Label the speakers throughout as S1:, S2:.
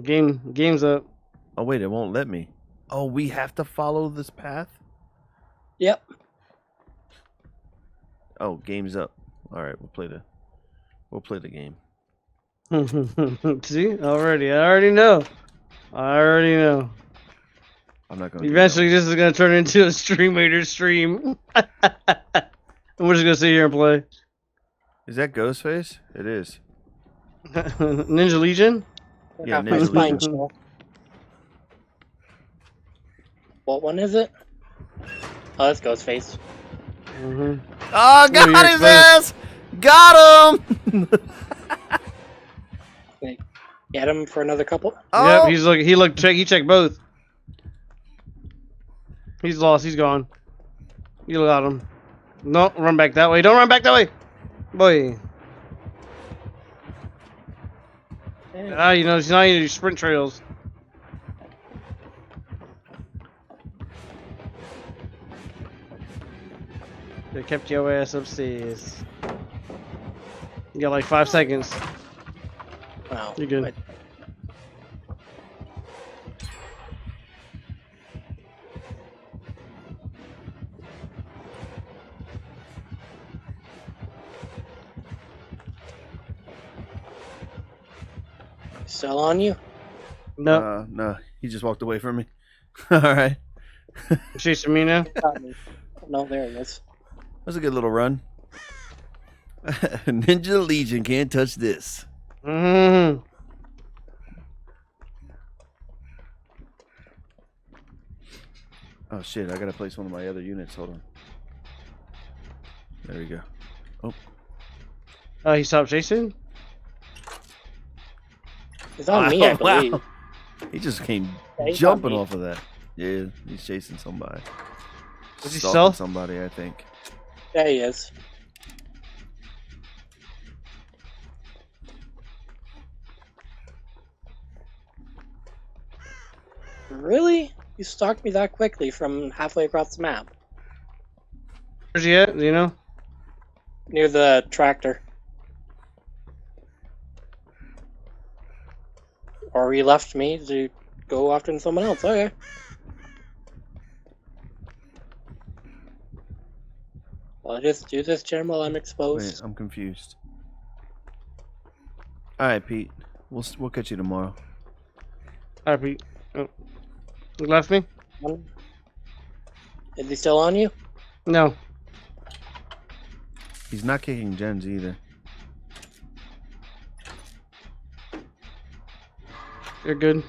S1: Game's up.
S2: Oh wait, it won't let me. Oh, we have to follow this path?
S3: Yep.
S2: Oh, game's up. Alright, we'll play the game.
S1: See? Already. I already know.
S2: I'm not gonna
S1: Eventually this is gonna turn into a streamer stream. And we're just gonna sit here and play.
S2: Is that Ghostface? It is.
S1: Ninja Legion?
S2: Yeah, Ninja Legion.
S3: What one is it? Oh, that's Ghostface.
S1: Mm-hmm.
S2: Oh, got his ass! Got him!
S3: Get him for another couple?
S2: Oh.
S1: Yep, he checked both. He's lost, he's gone. You got him. No, run back that way. Don't run back that way! Boy. Ah, you know, now you do sprint trails. They kept your ass upstairs. You got like 5 seconds.
S3: Wow.
S1: You're good.
S3: Still on you?
S1: No.
S2: No, he just walked away from me. Alright.
S1: Chasing me now?
S3: No, there he is.
S2: That was a good little run. Ninja Legion can't touch this.
S1: Mm-hmm.
S2: Oh shit, I gotta place one of my other units. Hold on. There we go. Oh.
S1: He stopped chasing?
S3: It's on me, I believe.
S2: Wow. He just came
S3: Yeah,
S2: jumping off of that. Yeah, he's chasing somebody.
S1: Is he
S2: Stalking
S1: stealth?
S2: somebody, I think.
S3: There he is. Really? You stalked me that quickly from halfway across the map.
S1: Where's he at? Do you know?
S3: Near the tractor. Or he left me to go after someone else. Okay. I'll just do this, Jim, while I'm exposed.
S2: Wait, I'm confused. Alright, Pete. We'll catch you tomorrow.
S1: Alright, Pete. Oh. You left me?
S3: Is he still on you?
S1: No.
S2: He's not kicking gens either.
S1: You're good.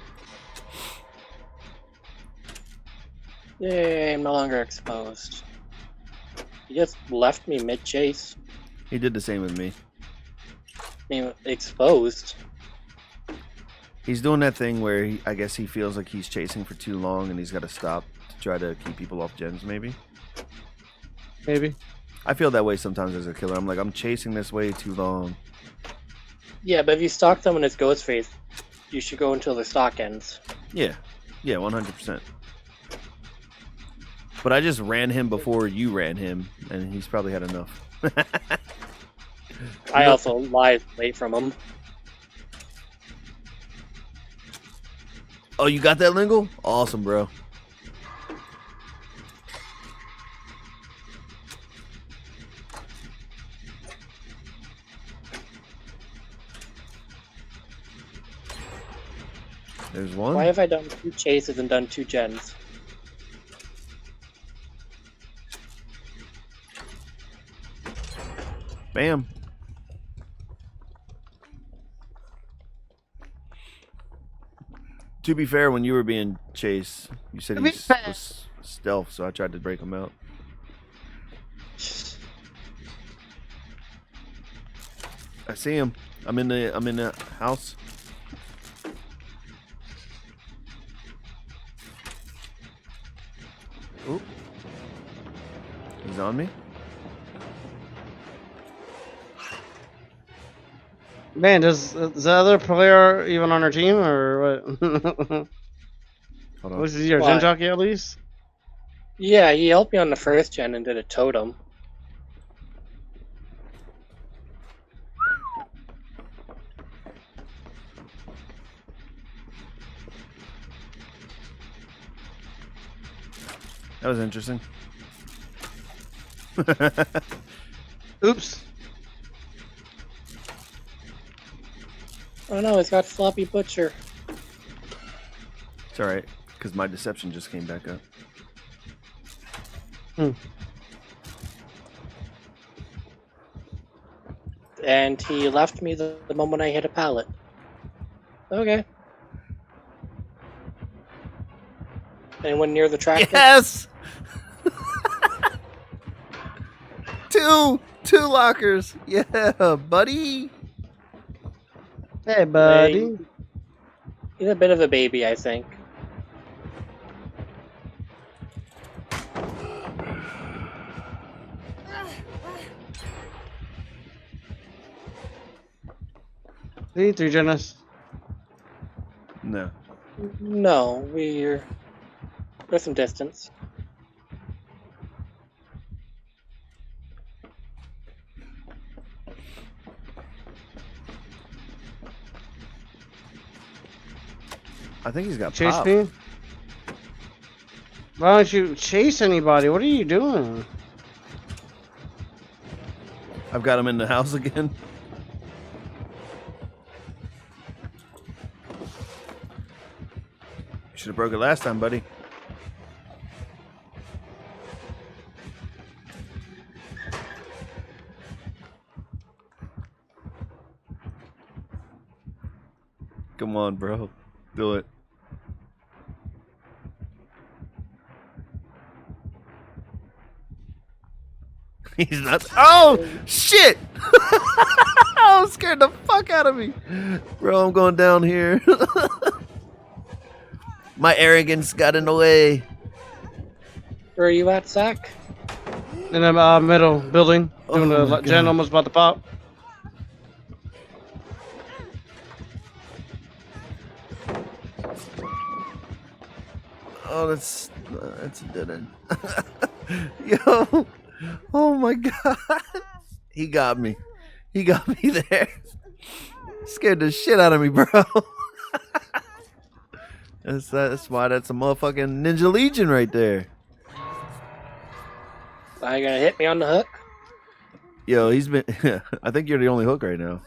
S3: Yay, I'm no longer exposed. He just left me mid-chase.
S2: He did the same with me.
S3: I mean, exposed.
S2: He's doing that thing where I guess he feels like he's chasing for too long and he's got to stop to try to keep people off gens, maybe?
S1: Maybe.
S2: I feel that way sometimes as a killer. I'm like, I'm chasing this way too long.
S3: Yeah, but if you stalk someone as Ghostface, you should go until the stock ends.
S2: Yeah. Yeah, 100%. But I just ran him before you ran him, and he's probably had enough.
S3: I also lied late from him.
S2: Oh, you got that, Lingle? Awesome, bro. There's one.
S3: Why have I done 2 chases and done 2 gens?
S2: Bam. To be fair, when you were being chased, you said he was stealth, so I tried to break him out. I see him. I'm in the house. Oop. He's on me.
S1: Man, is the other player even on our team, or what?
S2: Hold on.
S1: Was he your
S3: What?
S1: gen jockey at least?
S3: Yeah, he helped me on the first gen and did a totem.
S2: That was interesting.
S1: Oops.
S3: Oh no, it's got Sloppy Butcher.
S2: It's alright, because my deception just came back up.
S3: And he left me the moment I hit a pallet. Okay. Anyone near the tractor?
S2: Yes! Two lockers. Yeah, buddy.
S1: Hey, buddy.
S3: He's a bit of a baby, I think.
S1: See, 3 Genesis.
S2: No.
S3: No, there's some distance.
S2: I think he's got
S1: Chase
S2: pop.
S1: me? Why don't you chase anybody? What are you doing?
S2: I've got him in the house again. Should have broke it last time, buddy. Come on, bro. Do it. He's not. Oh, shit! Oh, scared the fuck out of me. Bro, I'm going down here. My arrogance got in the way.
S3: Where are you at, Zach?
S1: In the middle building. Doing
S2: Oh
S1: the
S2: my
S1: gen
S2: God.
S1: almost about to pop.
S2: Oh, that's a dead end. Yo, oh my God, he got me. He got me there. Scared the shit out of me, bro. That's why that's a motherfucking Ninja Legion right there.
S3: Are you gonna hit me on the hook?
S2: Yo, he's been. I think you're the only hook right now.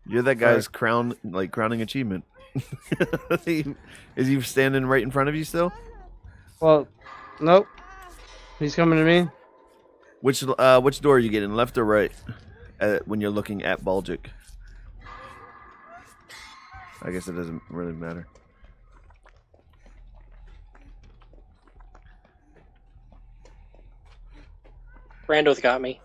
S2: You're that guy's crowning achievement. Is he standing right in front of you still?
S1: Well, nope. He's coming to me.
S2: Which door are you getting, left or right? When you're looking at Baljic. I guess it doesn't really matter.
S3: Brando's got me.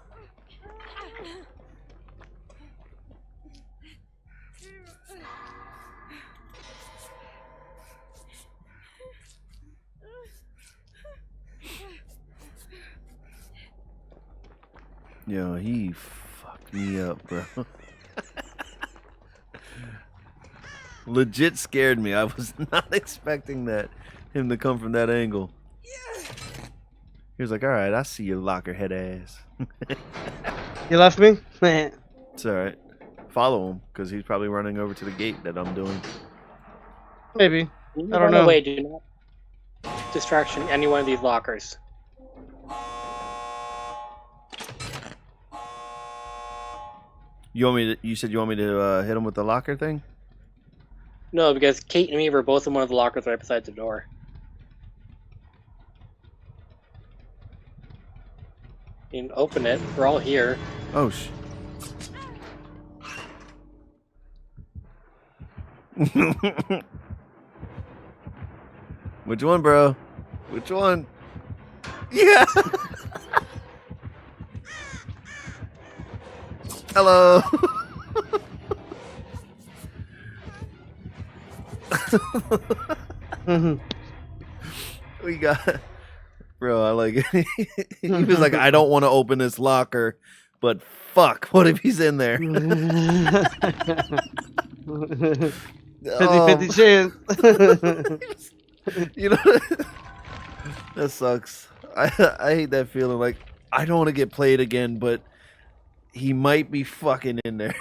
S2: Yo, he fucked me up, bro. Legit scared me. I was not expecting him to come from that angle. He was like, all right, I see you, lockerhead ass.
S1: You left me?
S2: It's all right. Follow him, because he's probably running over to the gate that I'm doing.
S1: Maybe. I don't
S3: Run
S1: know.
S3: away, do not distraction any one of these lockers.
S2: You said you want me to hit him with the locker thing?
S3: No, because Kate and me were both in one of the lockers right beside the door. You can open it. We're all here.
S2: Oh, Which one, bro? Which one? Yeah. Hello. We got, bro. I like it. He was like, I don't want to open this locker, but fuck, what if he's in there?
S1: 50-50 chance.
S2: You know, that sucks. I hate that feeling. Like, I don't want to get played again, but he might be fucking in there.